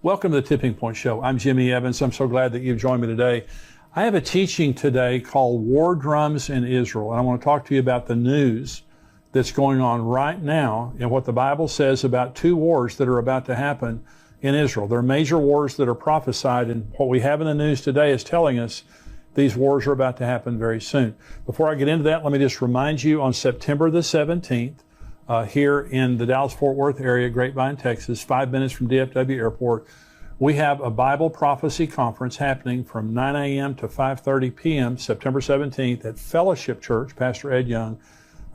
Welcome to the Tipping Point Show. I'm Jimmy Evans. I'm so glad that you've joined me today. I have a teaching today called War Drums in Israel, and I want to talk to you about the news that's going on right now and what the Bible says about two wars that are about to happen in Israel. There are major wars that are prophesied, and what we have in the news today is telling us these wars are about to happen very soon. Before I get into that, let me just remind you on September the 17th, here in the Dallas-Fort Worth area, Grapevine, Texas, 5 minutes from DFW Airport, we have a Bible Prophecy Conference happening from 9 a.m. to 5:30 p.m. September 17th at Fellowship Church, Pastor Ed Young,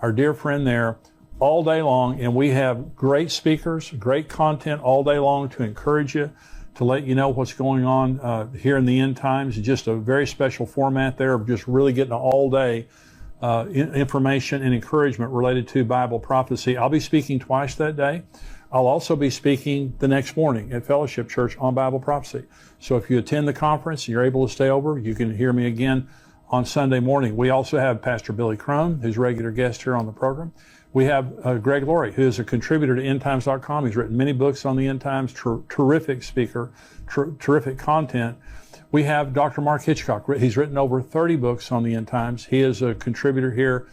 our dear friend there, all day long. And we have great speakers, great content all day long to encourage you, to let you know what's going on here in the end times. Just a very special format there of just really getting all day information and encouragement related to Bible prophecy. I'll be speaking twice that day. I'll also be speaking the next morning at Fellowship Church on Bible prophecy. So if you attend the conference and you're able to stay over, you can hear me again on Sunday morning. We also have Pastor Billy Crone, who's a regular guest here on the program. We have Greg Laurie, who is a contributor to endtimes.com. He's written many books on the end times, terrific speaker, terrific content. We have Dr. Mark Hitchcock. He's written over 30 books on the end times. He is a contributor here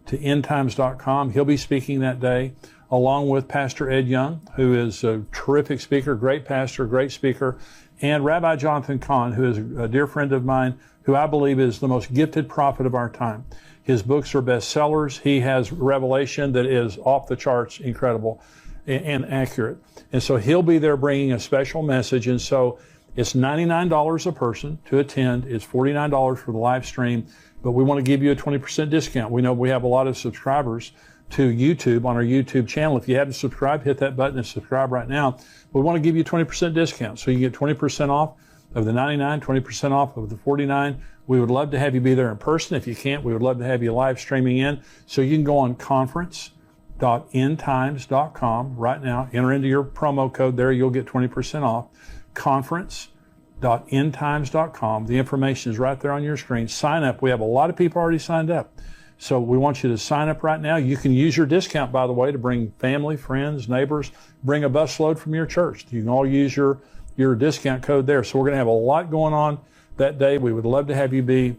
to endtimes.com. He'll be speaking that day, along with Pastor Ed Young, who is a terrific speaker, great pastor, great speaker, and Rabbi Jonathan Cahn, who is a dear friend of mine, who I believe is the most gifted prophet of our time. His books are bestsellers. He has revelation that is off the charts, incredible and accurate. And so he'll be there bringing a special message. And so it's $99 a person to attend. It's $49 for the live stream, but we want to give you a 20% discount. We know we have a lot of subscribers to YouTube on our YouTube channel. If you haven't subscribed, hit that button and subscribe right now. We want to give you a 20% discount. So you get 20% off of the 99, 20% off of the 49. We would love to have you be there in person. If you can't, we would love to have you live streaming in. So you can go on conference.endtimes.com right now. Enter into your promo code there. You'll get 20% off. Conference.endtimes.com. The information is right there on your screen. Sign up. We have a lot of people already signed up. So we want you to sign up right now. You can use your discount, by the way, to bring family, friends, neighbors, bring a busload from your church. You can all use your discount code there. So we're going to have a lot going on that day. We would love to have you be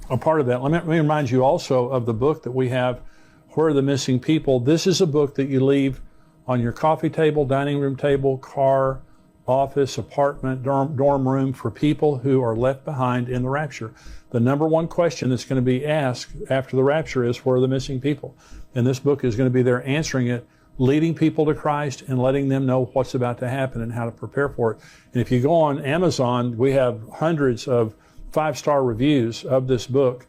a part of that. Let me remind you also of the book that we have, Where Are the Missing People? This is a book that you leave on your coffee table, dining room table, car, office, apartment, dorm room for people who are left behind in the rapture. The number one question that's going to be asked after the rapture is, where are the missing people? And this book is going to be there answering it, leading people to Christ and letting them know what's about to happen and how to prepare for it. And if you go on Amazon, we have hundreds of 5-star reviews of this book,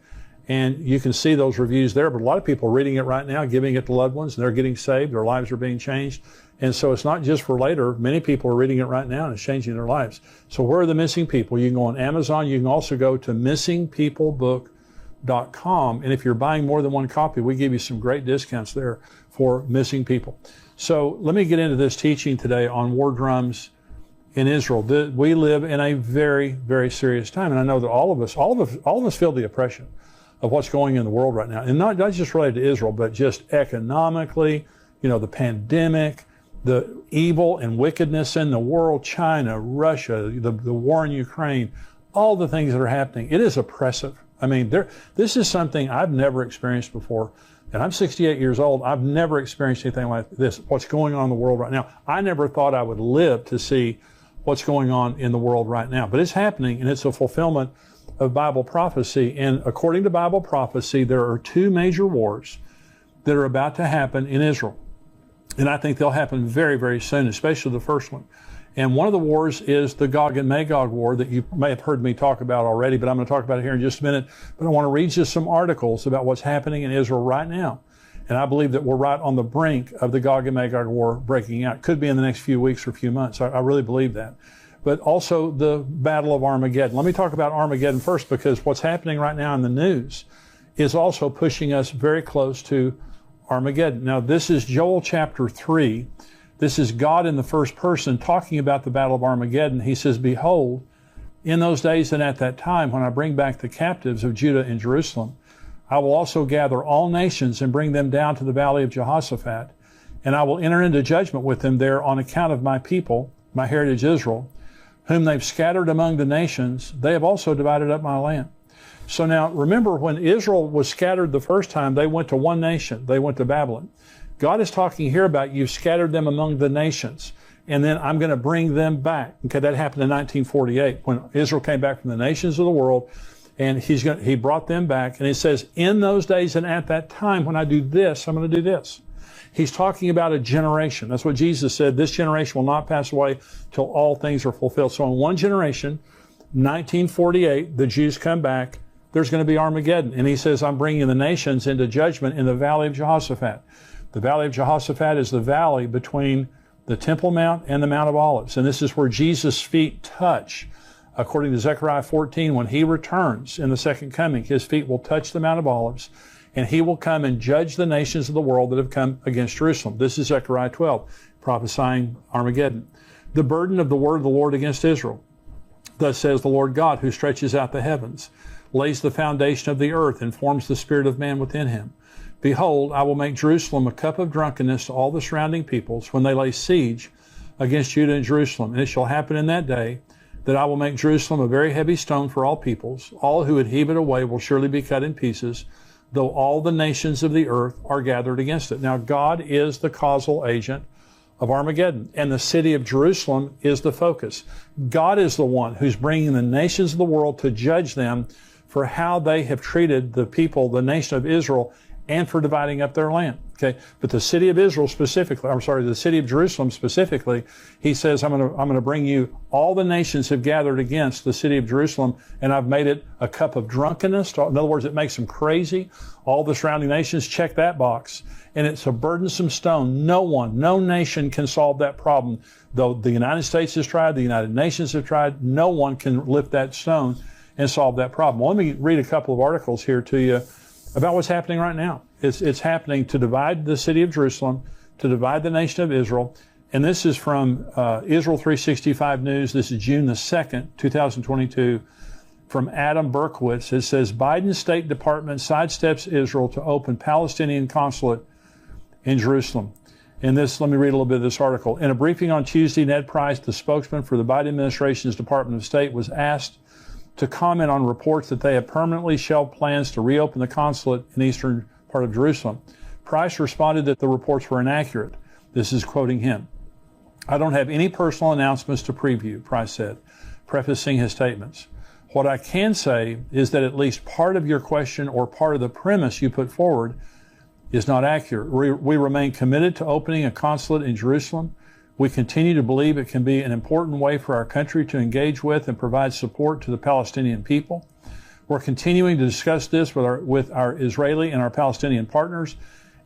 and you can see those reviews there. But a lot of people are reading it right now, giving it to loved ones, and they're getting saved. Their lives are being changed. And so it's not just for later. Many people are reading it right now and it's changing their lives. So where are the missing people? You can go on Amazon. You can also go to missingpeoplebook.com. And if you're buying more than one copy, we give you some great discounts there for missing people. So let me get into this teaching today on war drums in Israel. We live in a very, very serious time. And I know that all of us feel the oppression of what's going in the world right now. And not just related to Israel, but just economically, the pandemic, the evil and wickedness in the world, China, Russia, the war in Ukraine, all the things that are happening. It is oppressive. I mean, this is something I've never experienced before. And I'm 68 years old. I've never experienced anything like this, what's going on in the world right now. I never thought I would live to see what's going on in the world right now. But it's happening, and it's a fulfillment of Bible prophecy. And according to Bible prophecy, there are two major wars that are about to happen in Israel. And I think they'll happen very, very soon, especially the first one. And one of the wars is the Gog and Magog war that you may have heard me talk about already, but I'm going to talk about it here in just a minute. But I want to read you some articles about what's happening in Israel right now. And I believe that we're right on the brink of the Gog and Magog war breaking out. Could be in the next few weeks or few months. I really believe that. But also the Battle of Armageddon. Let me talk about Armageddon first, because what's happening right now in the news is also pushing us very close to Armageddon. Now, this is Joel chapter 3. This is God in the first person talking about the Battle of Armageddon. He says, "Behold, in those days and at that time, when I bring back the captives of Judah and Jerusalem, I will also gather all nations and bring them down to the valley of Jehoshaphat, and I will enter into judgment with them there on account of my people, my heritage Israel, whom they've scattered among the nations, they have also divided up my land. So now, remember, when Israel was scattered the first time, they went to one nation. They went to Babylon. God is talking here about you've scattered them among the nations, and then I'm going to bring them back. Okay, that happened in 1948 when Israel came back from the nations of the world, and he brought them back. And it says, in those days and at that time, when I do this, I'm going to do this. He's talking about a generation. That's what Jesus said. This generation will not pass away till all things are fulfilled. So in one generation, 1948, the Jews come back. There's going to be Armageddon. And he says, I'm bringing the nations into judgment in the valley of Jehoshaphat. The valley of Jehoshaphat is the valley between the Temple Mount and the Mount of Olives. And this is where Jesus' feet touch. According to Zechariah 14, when he returns in the second coming, his feet will touch the Mount of Olives, and he will come and judge the nations of the world that have come against Jerusalem. This is Zechariah 12, prophesying Armageddon. The burden of the word of the Lord against Israel. Thus says the Lord God, who stretches out the heavens, lays the foundation of the earth, and forms the spirit of man within him. Behold, I will make Jerusalem a cup of drunkenness to all the surrounding peoples when they lay siege against Judah and Jerusalem. And it shall happen in that day that I will make Jerusalem a very heavy stone for all peoples. All who would heave it away will surely be cut in pieces, though all the nations of the earth are gathered against it. Now, God is the causal agent of Armageddon, and the city of Jerusalem is the focus. God is the one who's bringing the nations of the world to judge them for how they have treated the people, the nation of Israel, and for dividing up their land. Okay, but the city of Israel specifically, the city of Jerusalem specifically, he says, I'm going to bring you, all the nations have gathered against the city of Jerusalem, and I've made it a cup of drunkenness. In other words, it makes them crazy. All the surrounding nations, check that box. And it's a burdensome stone. No nation can solve that problem. Though the United States has tried, the United Nations have tried, no one can lift that stone and solve that problem. Well, let me read a couple of articles here to you about what's happening right now. It's happening to divide the city of Jerusalem, to divide the nation of Israel. And this is from Israel 365 News. This is June the 2nd, 2022, from Adam Berkowitz. It says, Biden's State Department sidesteps Israel to open Palestinian consulate in Jerusalem. And this, let me read a little bit of this article. In a briefing on Tuesday, Ned Price, the spokesman for the Biden administration's Department of State, was asked to comment on reports that they have permanently shelved plans to reopen the consulate in the eastern part of Jerusalem. Price responded that the reports were inaccurate. This is quoting him. I don't have any personal announcements to preview, Price said, prefacing his statements. What I can say is that at least part of your question or part of the premise you put forward is not accurate. We remain committed to opening a consulate in Jerusalem. We continue to believe it can be an important way for our country to engage with and provide support to the Palestinian people. We're continuing to discuss this with our Israeli and our Palestinian partners,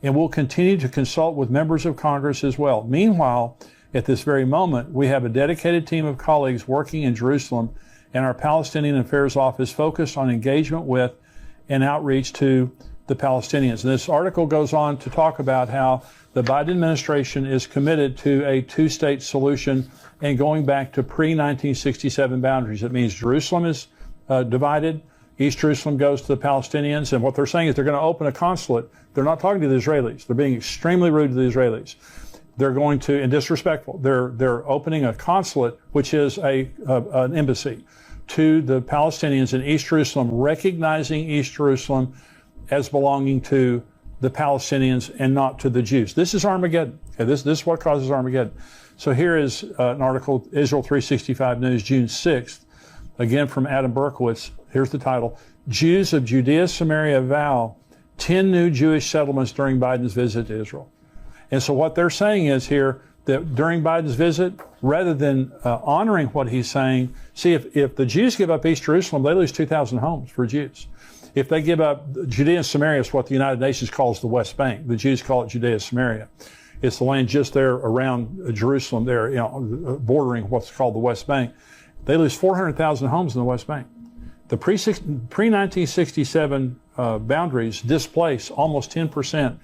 and we'll continue to consult with members of Congress as well. Meanwhile, at this very moment, we have a dedicated team of colleagues working in Jerusalem and our Palestinian Affairs Office focused on engagement with and outreach to the Palestinians. And this article goes on to talk about how the Biden administration is committed to a two-state solution and going back to pre-1967 boundaries. It means Jerusalem is divided. East Jerusalem goes to the Palestinians. And what they're saying is they're going to open a consulate. They're not talking to the Israelis. They're being extremely rude to the Israelis. They're going to, and disrespectful. They're opening a consulate, which is an embassy, to the Palestinians in East Jerusalem, recognizing East Jerusalem as belonging to the Palestinians and not to the Jews. This is Armageddon. Okay, this is what causes Armageddon. So here is an article, Israel 365 News, June 6th, again from Adam Berkowitz. Here's the title: Jews of Judea, Samaria vow 10 new Jewish settlements during Biden's visit to Israel. And so what they're saying is here that during Biden's visit, rather than honoring what he's saying, see, if the Jews give up East Jerusalem, they lose 2,000 homes for Jews. If they give up Judea and Samaria, is what the United Nations calls the West Bank. The Jews call it Judea and Samaria. It's the land just there around Jerusalem, there, bordering what's called the West Bank. They lose 400,000 homes in the West Bank. The pre-1967 boundaries displace almost 10%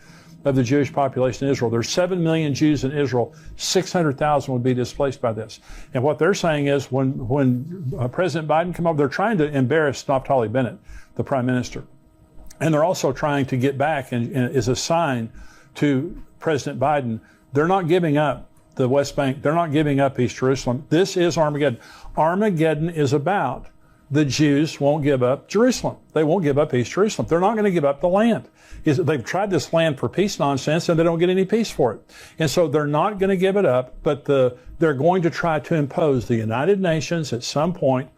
of the Jewish population in Israel. There's 7 million Jews in Israel. 600,000 would be displaced by this. And what they're saying is when President Biden come over, they're trying to embarrass Naftali Bennett, the prime minister. And they're also trying to get back, and as a sign to President Biden, they're not giving up the West Bank. They're not giving up East Jerusalem. This is Armageddon. Armageddon is about the Jews won't give up Jerusalem. They won't give up East Jerusalem. They're not going to give up the land. They've tried this land for peace nonsense, and they don't get any peace for it. And so they're not going to give it up, but they're going to try to impose the United Nations at some point.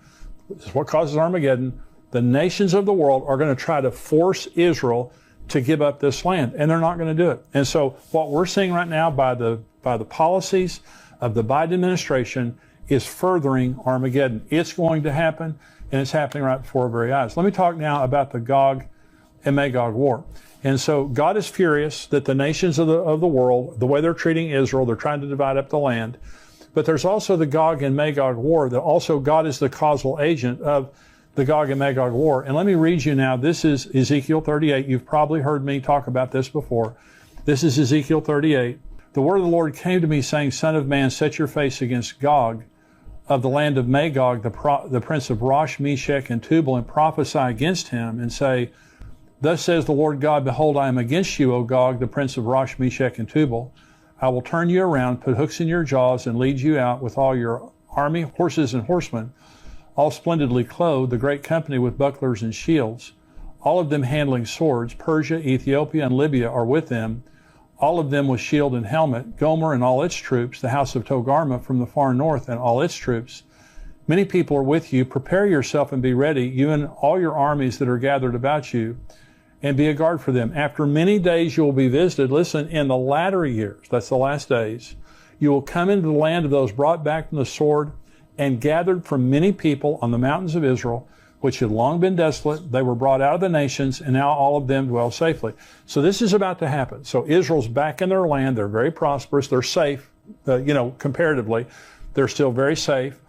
This is what causes Armageddon. The nations of the world are going to try to force Israel to give up this land, and they're not going to do it. And so what we're seeing right now by the policies of the Biden administration is furthering Armageddon. It's going to happen, and it's happening right before our very eyes. Let me talk now about the Gog and Magog war. And so God is furious that the nations of the world, the way they're treating Israel, they're trying to divide up the land. But there's also the Gog and Magog war, that also God is the causal agent of the Gog and Magog war. And let me read you now. This is Ezekiel 38. You've probably heard me talk about this before. This is Ezekiel 38. The word of the Lord came to me, saying, Son of man, set your face against Gog of the land of Magog, the prince of Rosh, Meshech, and Tubal, and prophesy against him, and say, Thus says the Lord God, Behold, I am against you, O Gog, the prince of Rosh, Meshech, and Tubal. I will turn you around, put hooks in your jaws, and lead you out with all your army, horses and horsemen, all splendidly clothed, the great company with bucklers and shields, all of them handling swords. Persia, Ethiopia, and Libya are with them, all of them with shield and helmet. Gomer and all its troops, the house of Togarmah from the far north and all its troops. Many people are with you. Prepare yourself and be ready, you and all your armies that are gathered about you, and be a guard for them. After many days you will be visited. Listen, in the latter years, that's the last days, you will come into the land of those brought back from the sword and gathered from many people on the mountains of Israel, which had long been desolate. They were brought out of the nations, and now all of them dwell safely. So this is about to happen. So Israel's back in their land. They're very prosperous. They're safe, comparatively. They're still very safe.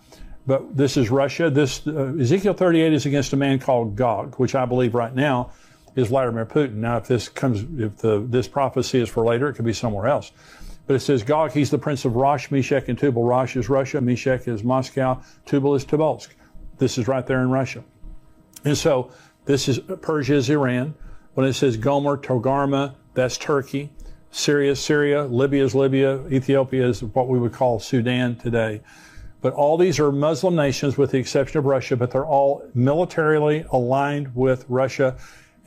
But this is Russia. This Ezekiel 38 is against a man called Gog, which I believe right now is Vladimir Putin. Now, if this prophecy is for later, it could be somewhere else. But it says Gog, he's the prince of Rosh, Meshech, and Tubal. Rosh is Russia, Meshech is Moscow, Tubal is Tobolsk. This is right there in Russia. And so this is Persia is Iran. When it says Gomer, Togarmah, that's Turkey. Syria is Syria. Libya is Libya. Ethiopia is what we would call Sudan today. But all these are Muslim nations with the exception of Russia, but they're all militarily aligned with Russia.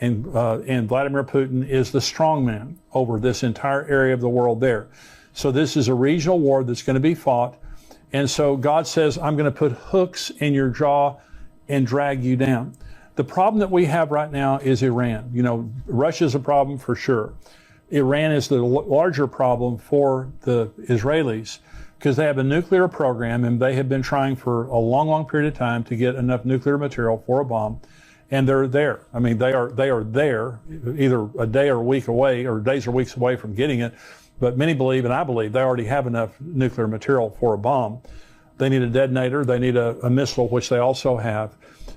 And Vladimir Putin is the strongman over this entire area of the world there. So this is a regional war that's going to be fought. And so God says, I'm going to put hooks in your jaw and drag you down. The problem that we have right now is Iran. Russia's a problem for sure. Iran is the larger problem for the Israelis because they have a nuclear program, and they have been trying for a long, long period of time to get enough nuclear material for a bomb. And they're there. I mean, they are there, either a day or a week away, or days or weeks away from getting it. But many believe, and I believe, they already have enough nuclear material for a bomb. They need a detonator. They need a missile, which they also have.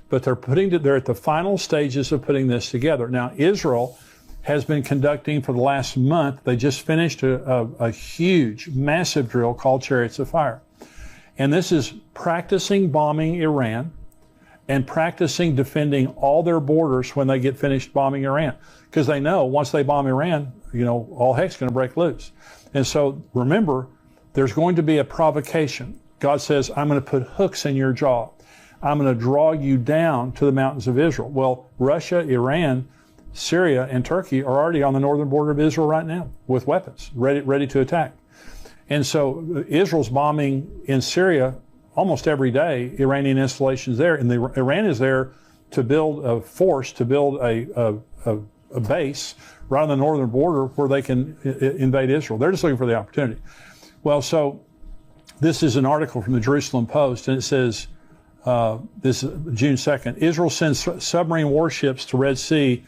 But they're at the final stages of putting this together. Now, Israel has been conducting for the last month. They just finished a huge, massive drill called Chariots of Fire. And this is practicing bombing Iran and practicing defending all their borders when they get finished bombing Iran. Because they know once they bomb Iran, all heck's going to break loose. And so remember, there's going to be a provocation. God says, I'm going to put hooks in your jaw. I'm going to draw you down to the mountains of Israel. Well, Russia, Iran, Syria, and Turkey are already on the northern border of Israel right now with weapons, ready to attack. And so Israel's bombing in Syria almost every day, Iranian installations there, and Iran is there to build a force, to build a base right on the northern border where they can invade Israel. They're just looking for the opportunity. Well, so this is an article from the Jerusalem Post, and it says, this is June 2nd, Israel sends submarine warships to Red Sea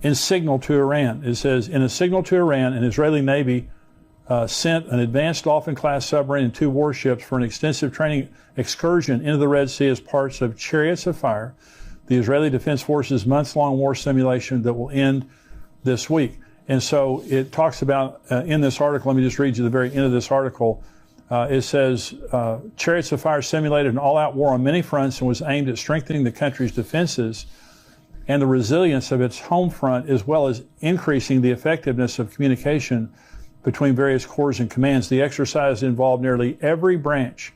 in signal to Iran. It says, in a signal to Iran, an Israeli Navy sent an advanced Dolphin-class submarine and 2 warships for an extensive training excursion into the Red Sea as parts of Chariots of Fire, the Israeli Defense Forces' months-long war simulation that will end this week. And so it talks about, in this article, let me just read you the very end of this article. It says, Chariots of Fire simulated an all-out war on many fronts and was aimed at strengthening the country's defenses and the resilience of its home front, as well as increasing the effectiveness of communication between various corps and commands. The exercise involved nearly every branch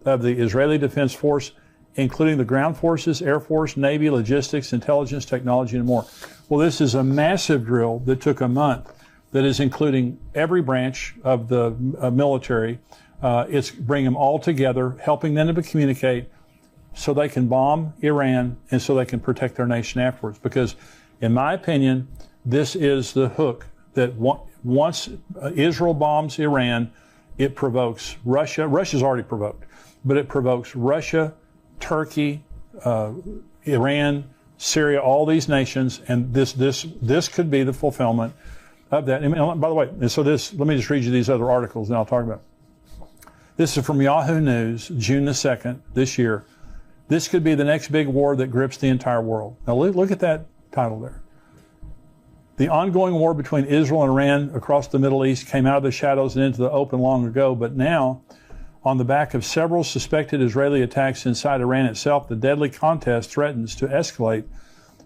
of the Israeli Defense Force, including the ground forces, Air Force, Navy, logistics, intelligence, technology, and more. Well, this is a massive drill that took a month that is including every branch of the military. It's bringing them all together, helping them to communicate so they can bomb Iran and so they can protect their nation afterwards. Because, in my opinion, this is the hook that once Israel bombs Iran, it provokes Russia. Russia's already provoked, but it provokes Russia, Turkey, Iran, Syria, all these nations, and this could be the fulfillment of that. And by the way, and so let me just read you these other articles and I'll talk about it. This is from Yahoo News, June the 2nd, this year. This could be the next big war that grips the entire world. Now look at that title there. The ongoing war between Israel and Iran across the Middle East came out of the shadows and into the open long ago, but now, on the back of several suspected Israeli attacks inside Iran itself, the deadly contest threatens to escalate,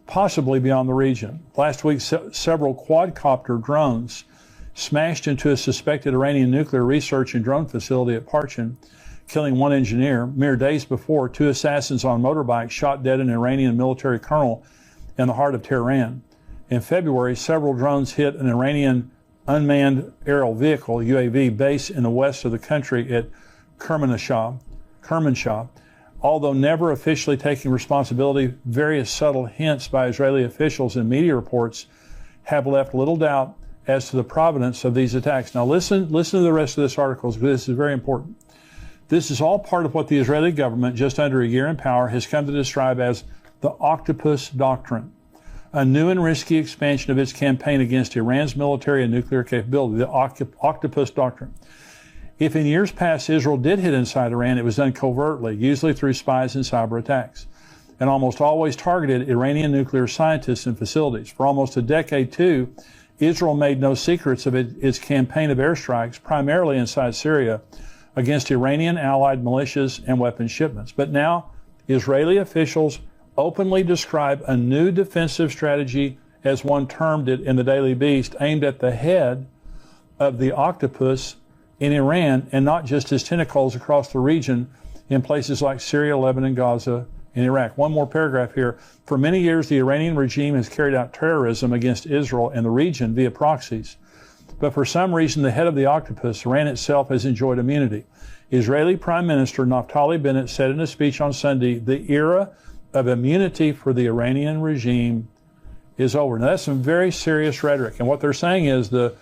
possibly beyond the region. Last week, several quadcopter drones smashed into a suspected Iranian nuclear research and drone facility at Parchin, killing one engineer. Mere days before, two assassins on motorbikes shot dead an Iranian military colonel in the heart of Tehran. In February, several drones hit an Iranian unmanned aerial vehicle, UAV, base in the west of the country at Kermanshah. Although never officially taking responsibility, various subtle hints by Israeli officials and media reports have left little doubt as to the provenance of these attacks. Now listen to the rest of this article, because this is very important. This is all part of what the Israeli government, just under a year in power, has come to describe as the Octopus Doctrine, a new and risky expansion of its campaign against Iran's military and nuclear capability, the Octopus Doctrine. If in years past Israel did hit inside Iran, it was done covertly, usually through spies and cyber attacks, and almost always targeted Iranian nuclear scientists and facilities. For almost a decade, too, Israel made no secrets of its campaign of airstrikes, primarily inside Syria, against Iranian allied militias and weapons shipments. But now, Israeli officials openly describe a new defensive strategy, as one termed it in the Daily Beast, aimed at the head of the octopus in Iran, and not just his tentacles across the region in places like Syria, Lebanon, Gaza, and Iraq. One more paragraph here. For many years, the Iranian regime has carried out terrorism against Israel and the region via proxies. But for some reason, the head of the octopus, Iran itself, has enjoyed immunity. Israeli Prime Minister Naftali Bennett said in a speech on Sunday, the era of immunity for the Iranian regime is over. Now, that's some very serious rhetoric. And what they're saying is their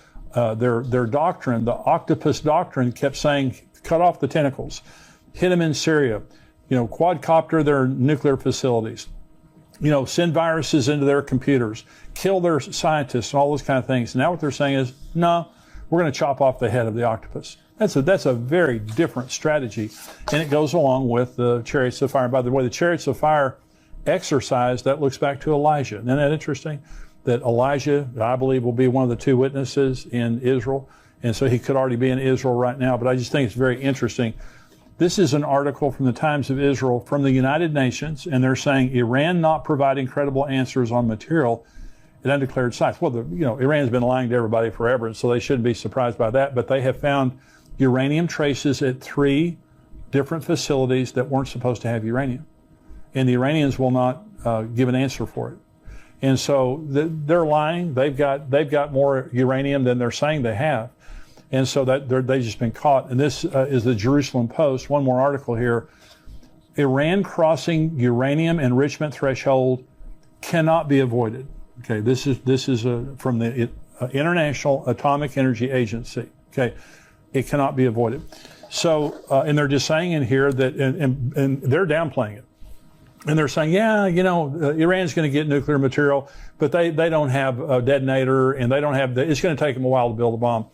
doctrine, the Octopus Doctrine, kept saying, cut off the tentacles, hit them in Syria, quadcopter their nuclear facilities, send viruses into their computers, kill their scientists, and all those kind of things. Now what they're saying is, no, we're going to chop off the head of the octopus. That's a very different strategy, and it goes along with the chariots of fire. By the way, the chariots of fire exercise, that looks back to Elijah. Isn't that interesting? That Elijah, I believe, will be one of the two witnesses in Israel, and so he could already be in Israel right now, but I just think it's very interesting. This is an article from the Times of Israel from the United Nations, and they're saying Iran not providing credible answers on material at undeclared sites. Well, Iran's been lying to everybody forever, and so they shouldn't be surprised by that, but they have found uranium traces at 3 different facilities that weren't supposed to have uranium, and the Iranians will not give an answer for it. And so they're lying. They've got more uranium than they're saying they have. And so they've just been caught. And this is the Jerusalem Post. One more article here. Iran crossing uranium enrichment threshold cannot be avoided. Okay, this is from the International Atomic Energy Agency. Okay, it cannot be avoided. So, and they're just saying in here that, and they're downplaying it. And they're saying, Iran's going to get nuclear material, but they don't have a detonator, and they don't have it's going to take them a while to build a bomb.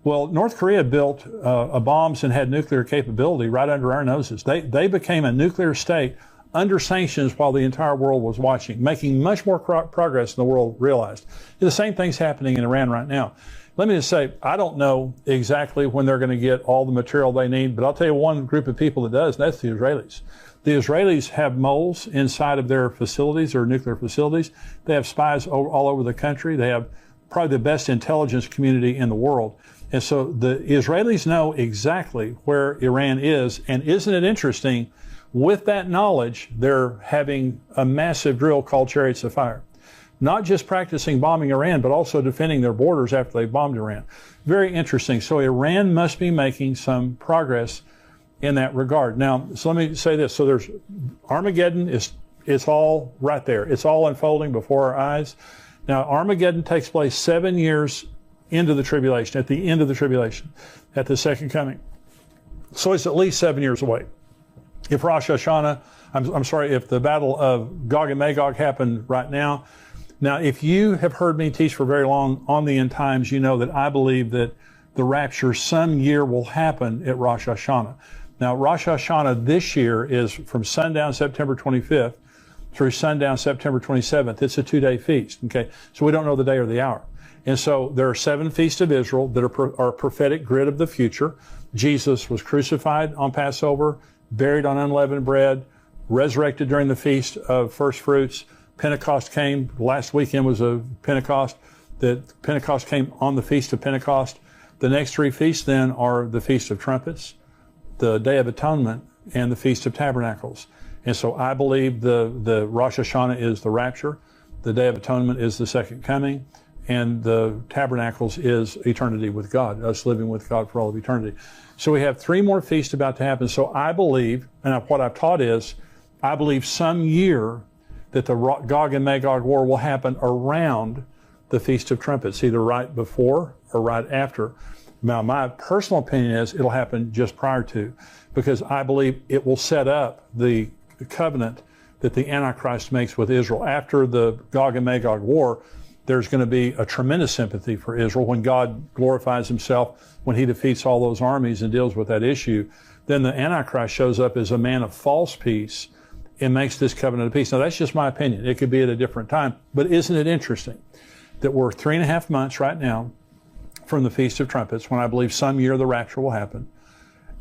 Well, North Korea built bombs and had nuclear capability right under our noses. They became a nuclear state under sanctions while the entire world was watching, making much more progress than the world realized. The same thing's happening in Iran right now. Let me just say, I don't know exactly when they're going to get all the material they need, but I'll tell you one group of people that does, and that's the Israelis. The Israelis have moles inside of their facilities, or nuclear facilities. They have spies all over the country. They have probably the best intelligence community in the world. And so the Israelis know exactly where Iran is. And isn't it interesting? With that knowledge, they're having a massive drill called Chariots of Fire. Not just practicing bombing Iran, but also defending their borders after they bombed Iran. Very interesting. So Iran must be making some progress in that regard. Now, so let me say this. So there's Armageddon it's all right there. It's all unfolding before our eyes. Now, Armageddon takes place 7 years into the tribulation, at the end of the tribulation, at the second coming. So it's at least 7 years away. If Rosh Hashanah, I'm sorry, if the battle of Gog and Magog happened right now. Now, if you have heard me teach for very long on the end times, you know that I believe that the rapture some year will happen at Rosh Hashanah. Now, Rosh Hashanah this year is from sundown September 25th through sundown September 27th. It's a 2-day feast, okay? So we don't know the day or the hour. And so there are 7 feasts of Israel that are a prophetic grid of the future. Jesus was crucified on Passover, buried on unleavened bread, resurrected during the Feast of First Fruits. Pentecost came. Last weekend was a Pentecost. Pentecost came on the Feast of Pentecost. The next 3 feasts then are the Feast of Trumpets, the Day of Atonement, and the Feast of Tabernacles. And so I believe the Rosh Hashanah is the rapture. The Day of Atonement is the second coming. And the Tabernacles is eternity with God, us living with God for all of eternity. So we have 3 more feasts about to happen. So I believe, and what I've taught is, I believe some year that the Gog and Magog war will happen around the Feast of Trumpets, either right before or right after. Now, my personal opinion is it'll happen just prior to, because I believe it will set up the covenant that the Antichrist makes with Israel. After the Gog and Magog war, there's going to be a tremendous sympathy for Israel when God glorifies himself, when he defeats all those armies and deals with that issue. Then the Antichrist shows up as a man of false peace and makes this covenant of peace. Now, that's just my opinion. It could be at a different time. But isn't it interesting that we're 3.5 months right now from the Feast of Trumpets, when I believe some year the rapture will happen.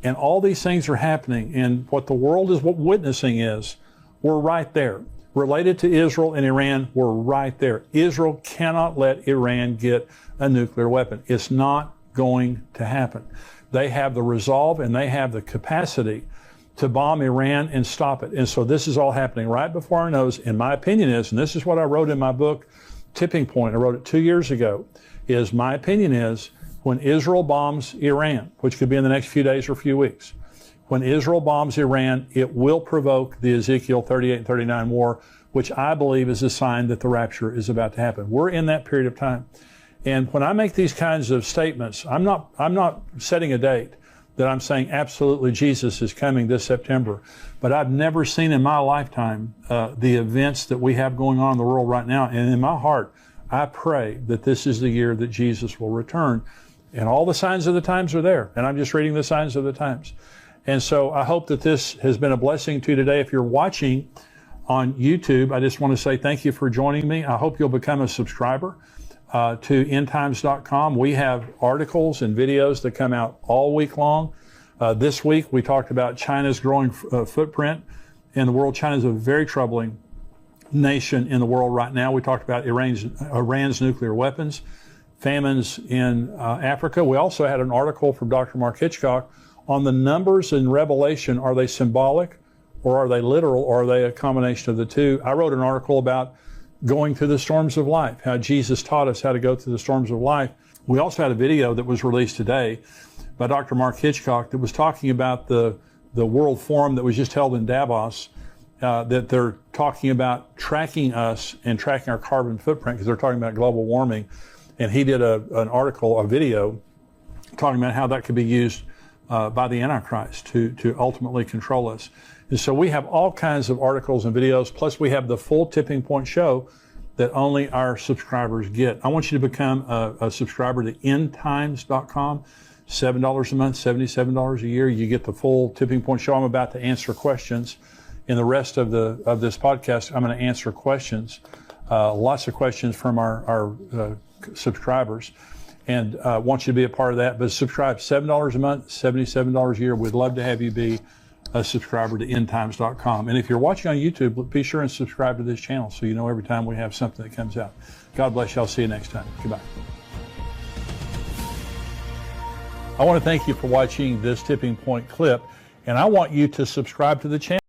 And all these things are happening, and what the world is witnessing is, we're right there. Related to Israel and Iran, we're right there. Israel cannot let Iran get a nuclear weapon. It's not going to happen. They have the resolve and they have the capacity to bomb Iran and stop it. And so this is all happening right before our nose. And my opinion is, and this is what I wrote in my book, Tipping Point, I wrote it 2 years ago, is my opinion is when Israel bombs Iran, which could be in the next few days or few weeks, when Israel bombs Iran, it will provoke the Ezekiel 38 and 39 war, which I believe is a sign that the rapture is about to happen. We're in that period of time. And when I make these kinds of statements, I'm not setting a date that I'm saying absolutely Jesus is coming this September. But I've never seen in my lifetime the events that we have going on in the world right now. And in my heart, I pray that this is the year that Jesus will return. And all the signs of the times are there. And I'm just reading the signs of the times. And so I hope that this has been a blessing to you today. If you're watching on YouTube, I just want to say thank you for joining me. I hope you'll become a subscriber to endtimes.com. We have articles and videos that come out all week long. This week we talked about China's growing footprint in the world. China is a very troubling nation in the world right now. We talked about Iran's nuclear weapons, famines in Africa. We also had an article from Dr. Mark Hitchcock on the numbers in Revelation. Are they symbolic or are they literal or are they a combination of the two? I wrote an article about going through the storms of life, how Jesus taught us how to go through the storms of life. We also had a video that was released today by Dr. Mark Hitchcock that was talking about the World Forum that was just held in Davos, that they're talking about tracking us and tracking our carbon footprint because they're talking about global warming. And he did an article, a video, talking about how that could be used by the Antichrist to ultimately control us. And so we have all kinds of articles and videos, plus we have the full Tipping Point show that only our subscribers get. I want you to become a subscriber to endtimes.com, $7 a month, $77 a year. You get the full Tipping Point show. I'm about to answer questions. In the rest of this podcast, I'm going to answer questions, lots of questions from our subscribers. And want you to be a part of that. But subscribe, $7 a month, $77 a year. We'd love to have you be a subscriber to endtimes.com. And if you're watching on YouTube, be sure and subscribe to this channel so you know every time we have something that comes out. God bless you. I'll see you next time. Goodbye. I want to thank you for watching this Tipping Point clip, and I want you to subscribe to the channel.